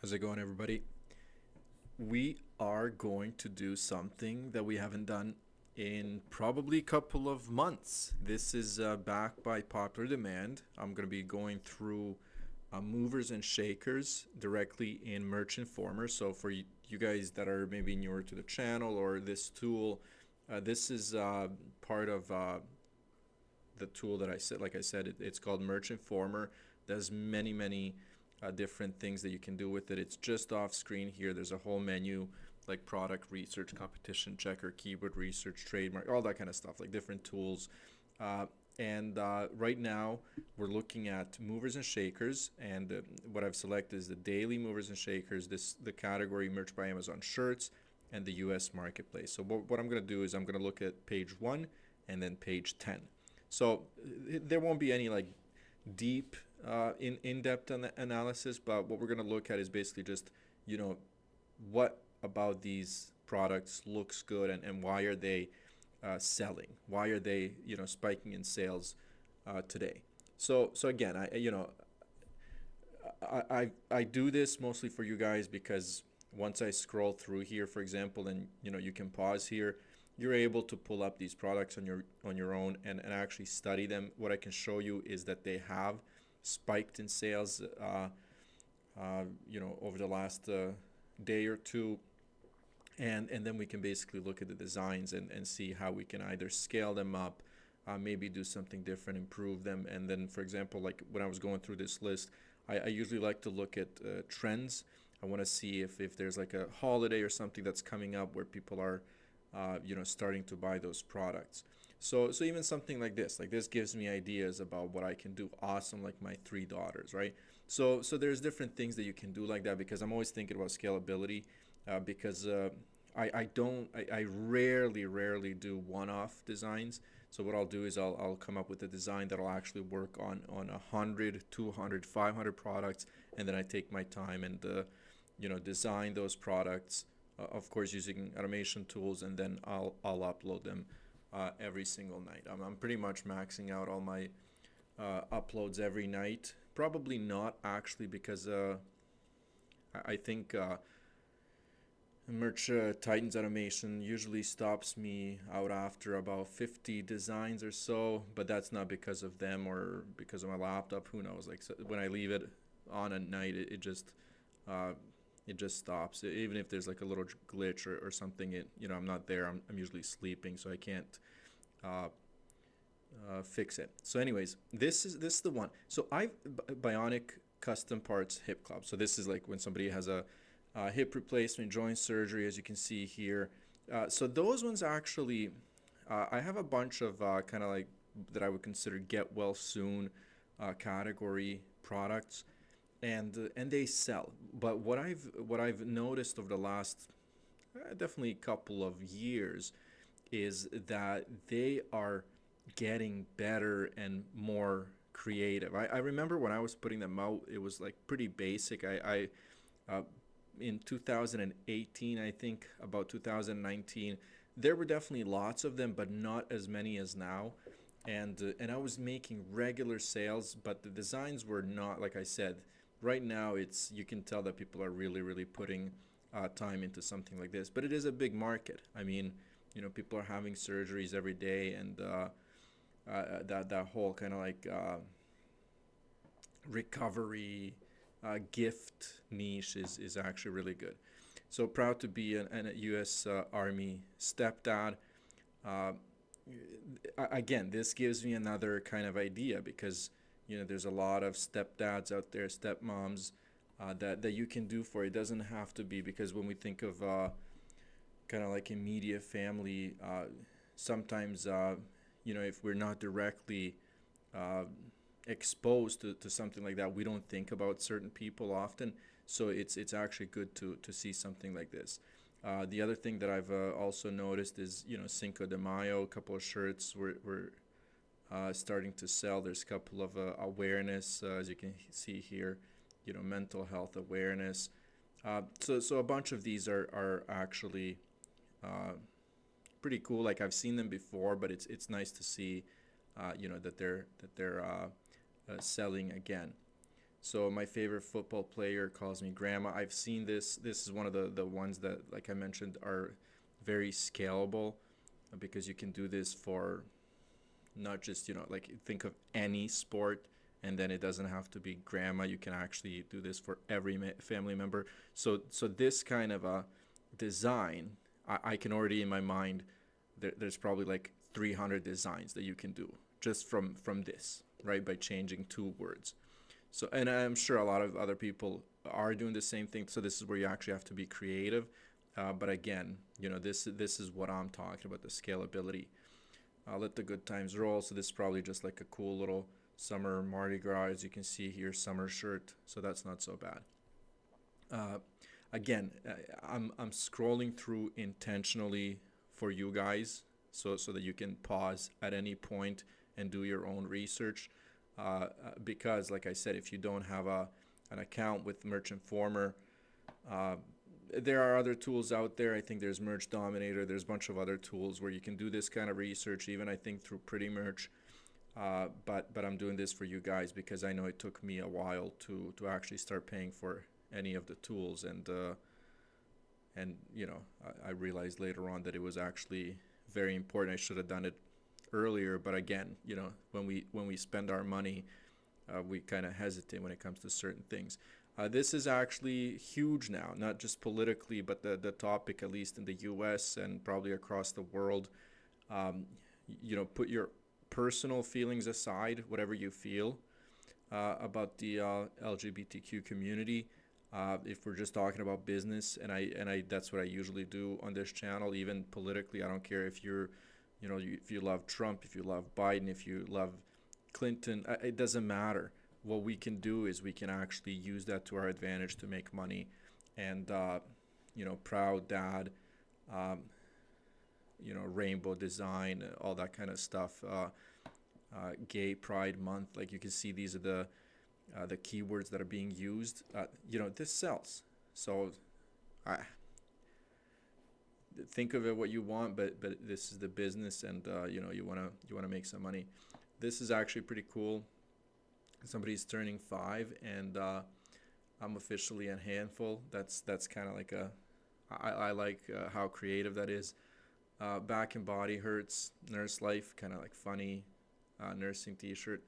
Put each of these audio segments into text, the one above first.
How's it going, everybody? We are going to do something that we haven't done in probably a couple of months. This is backed by popular demand. I'm going to be going through movers and shakers directly in Merch Informer. So, for you guys that are maybe newer to the channel or this tool, this is part of the tool that I said. Like I said, it's called Merch Informer. There's many different things that you can do with it. It's just off screen here. There's a whole menu like product research, competition checker, keyword research, trademark, all that kind of stuff, like different tools. And right now we're looking at movers and shakers, and what I've selected is the daily movers and shakers. The category Merch by Amazon shirts and the U.S. marketplace. So what I'm going to do is I'm going to look at page 1 and then page 10. So there won't be any like deep in-depth analysis, but what we're going to look at is basically just, what about these products looks good, and why are they selling? Why are they, spiking in sales today? So again, I do this mostly for you guys because once I scroll through here, for example, and you can pause here, you're able to pull up these products on your own and actually study them. What I can show you is that they have spiked in sales, over the last day or two, and then we can basically look at the designs and see how we can either scale them up, maybe do something different, improve them. And then, for example, like when I was going through this list, I usually like to look at trends. I want to see if there's like a holiday or something that's coming up where people are starting to buy those products. So even something like this gives me ideas about what I can do. Awesome, like my three daughters, right? So there's different things that you can do like that, because I'm always thinking about scalability. Because I rarely do one-off designs. So what I'll do is I'll come up with a design that'll actually work on 100, 200, 500 products, and then I take my time and design those products, of course using automation tools, and then I'll upload them every single night. I'm pretty much maxing out all my uploads every night. Probably not actually, because I think Merch Titans automation usually stops me out after about 50 designs or so, but that's not because of them or because of my laptop. Who knows? Like, so when I leave it on at night, uh, it just stops. Even if there's like a little glitch or something, I'm not there. I'm usually sleeping, so I can't uh, fix it. So, anyways, this is the one. So Bionic Custom Parts Hip Club. So this is like when somebody has a hip replacement, joint surgery, as you can see here. So those ones actually, I have a bunch of kind of like that I would consider get well soon category products, and they sell. But what I've noticed over the last definitely couple of years is that they are getting better and more creative. I remember when I was putting them out, it was like pretty basic. I in 2018, I think, about 2019, there were definitely lots of them, but not as many as now. And I was making regular sales, but the designs were not, like I said. Right now, it's you can tell that people are really putting time into something like this. But it is a big market. I mean, people are having surgeries every day, and that whole kind of like recovery gift niche is actually really good. So proud to be an U.S. Army stepdad. Uh, Again, this gives me another kind of idea, because there's a lot of stepdads out there, stepmoms, that you can do for. It doesn't have to be, because when we think of kind of like immediate family, sometimes if we're not directly uh, exposed to something like that, we don't think about certain people often. So it's actually good to see something like this. The other thing that I've also noticed is, Cinco de Mayo, a couple of shirts were starting to sell. There's a couple of awareness, as you can see here, mental health awareness. So a bunch of these are actually uh, pretty cool. Like, I've seen them before, but it's nice to see, that they're selling again. So my favorite football player calls me grandma. I've seen this. This is one of the ones that, like I mentioned, are very scalable, because you can do this for not just, like, think of any sport, and then it doesn't have to be grandma. You can actually do this for every family member. So this kind of a design, I can already in my mind, there's probably like 300 designs that you can do just from this, right? By changing two words. So, and I'm sure a lot of other people are doing the same thing. So this is where you actually have to be creative. But again, this is what I'm talking about, the scalability. Let the good times roll. So this is probably just like a cool little summer Mardi Gras, as you can see here, summer shirt. So that's not so bad. Again, I'm scrolling through intentionally for you guys, so that you can pause at any point and do your own research. Because, like I said, if you don't have an account with Merchant Former, there are other tools out there. I think there's Merch Dominator. There's a bunch of other tools where you can do this kind of research, even I think through Pretty Merch. But I'm doing this for you guys because I know it took me a while to actually start paying for any of the tools, and I realized later on that it was actually very important. I should have done it earlier, but again, when we spend our money, we kind of hesitate when it comes to certain things. This is actually huge now, not just politically, but the topic, at least in the U.S. and probably across the world. Put your personal feelings aside, whatever you feel about the LGBTQ community. If we're just talking about business, and I that's what I usually do on this channel, even politically. I don't care if if you love Trump, if you love Biden, if you love Clinton, it doesn't matter. What we can do is we can actually use that to our advantage to make money. And proud dad, rainbow design, all that kind of stuff. Gay Pride Month, like you can see, these are the keywords that are being used. This sells. So think of it what you want, but this is the business, and you wanna make some money. This is actually pretty cool. Somebody's turning 5, and I'm officially a handful. That's kind of like I like how creative that is. Back and body hurts, nurse life, kind of like funny nursing t-shirt.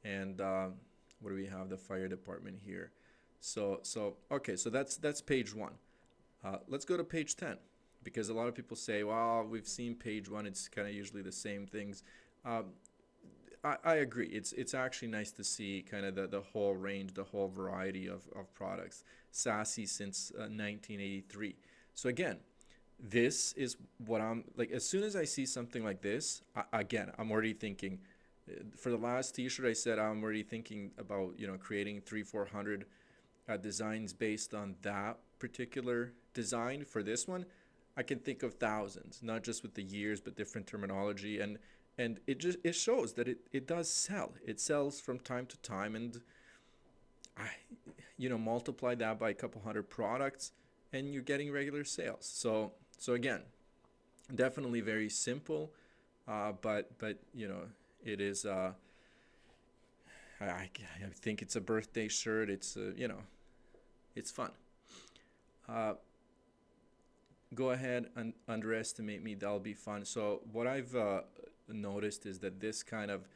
And what do we have? The fire department here. So okay, so that's page 1. Let's go to page 10, because a lot of people say, well, we've seen page 1, it's kind of usually the same things. I agree. It's actually nice to see kind of the whole range, the whole variety of products. Sassy since 1983. So again, this is what I'm like. As soon as I see something like this, I'm already thinking. For the last t-shirt, I said I'm already thinking about creating 300-400 designs based on that particular design. For this one, I can think of thousands, not just with the years, but different terminology, and it shows that it does sell. It sells from time to time, and I multiply that by a couple hundred products, and you're getting regular sales. So again, definitely very simple, but it is. I think it's a birthday shirt. It's it's fun. Go ahead and underestimate me. That'll be fun. So what I've noticed is that this kind of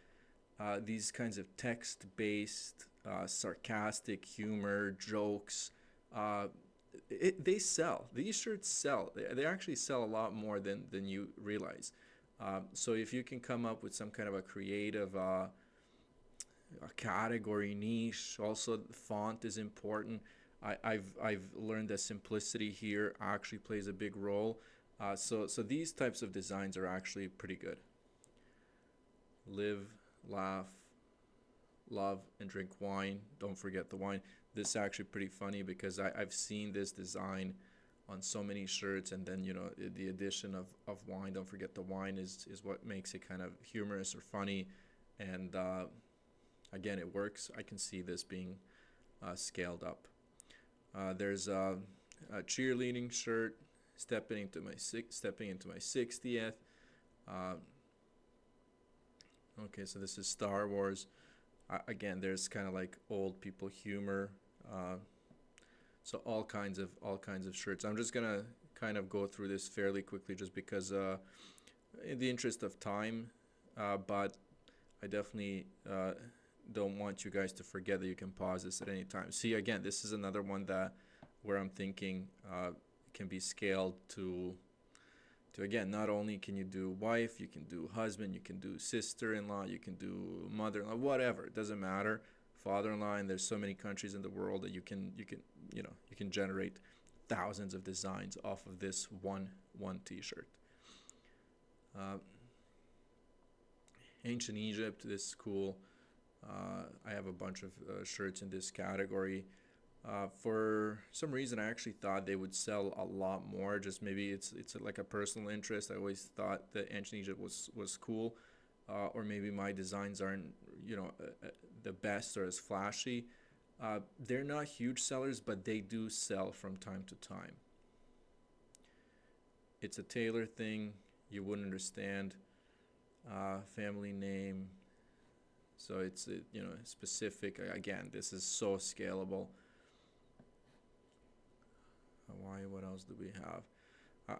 these kinds of text-based sarcastic humor jokes, they sell. These shirts sell. They actually sell a lot more than you realize. So if you can come up with some kind of a creative a category niche, also font is important. I've learned that simplicity here actually plays a big role. So these types of designs are actually pretty good. Live, laugh, love, and drink wine. Don't forget the wine. This is actually pretty funny because I've seen this design on so many shirts, and then the addition of wine. Don't forget the wine is what makes it kind of humorous or funny, and again, it works. I can see this being scaled up. There's a cheerleading shirt, stepping into my 60th. Okay, so this is Star Wars. Again, there's kind of like old people humor. Uh, so all kinds of shirts. I'm just gonna kind of go through this fairly quickly, just because, in the interest of time. But I definitely don't want you guys to forget that you can pause this at any time. See, again, this is another one that where I'm thinking can be scaled to again, not only can you do wife, you can do husband, you can do sister-in-law, you can do mother-in-law, whatever. It doesn't matter. Father-in-law, and there's so many countries in the world that you can generate thousands of designs off of this one T-shirt. Uh, Ancient Egypt, this is cool. I have a bunch of shirts in this category. For some reason, I actually thought they would sell a lot more. Just maybe it's like a personal interest. I always thought that Ancient Egypt was cool, or maybe my designs aren't the best or as flashy. They're not huge sellers, but they do sell from time to time. It's a tailor thing. You wouldn't understand. Family name. So it's specific. Again, this is so scalable. Hawaii, what else do we have?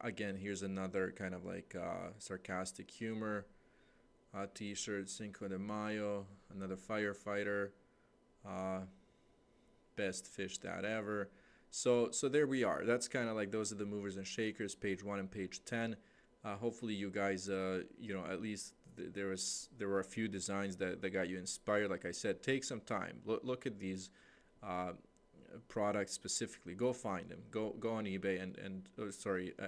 Again, here's another kind of like sarcastic humor T-shirt. Cinco de Mayo, another firefighter. Best fish dad ever. So there we are. That's kind of like, those are the movers and shakers, page 1 and page 10. Hopefully you guys, at least there were a few designs that got you inspired. Like I said, take some time. Look at these products specifically. Go find them. Go on eBay and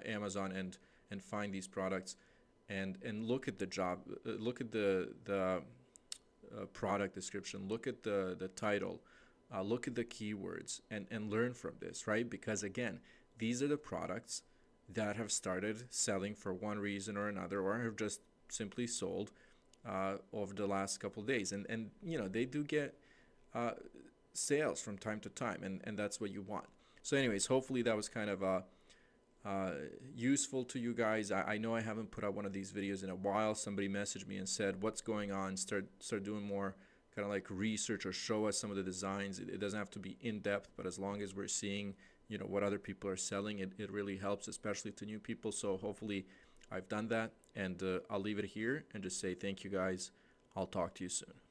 Amazon and find these products, and look at the job. Look at the product description. Look at the title. Look at the keywords and learn from this, right? Because again, these are the products that have started selling for one reason or another, or have just simply sold over the last couple of days. And they do get sales from time to time, and that's what you want. So anyways, hopefully that was kind of useful to you guys. I know I haven't put out one of these videos in a while. Somebody messaged me and said, what's going on? Start doing more kind of like research, or show us some of the designs. It doesn't have to be in depth, but as long as we're seeing what other people are selling, it really helps, especially to new people. So hopefully I've done that, and I'll leave it here and just say thank you guys. I'll talk to you soon.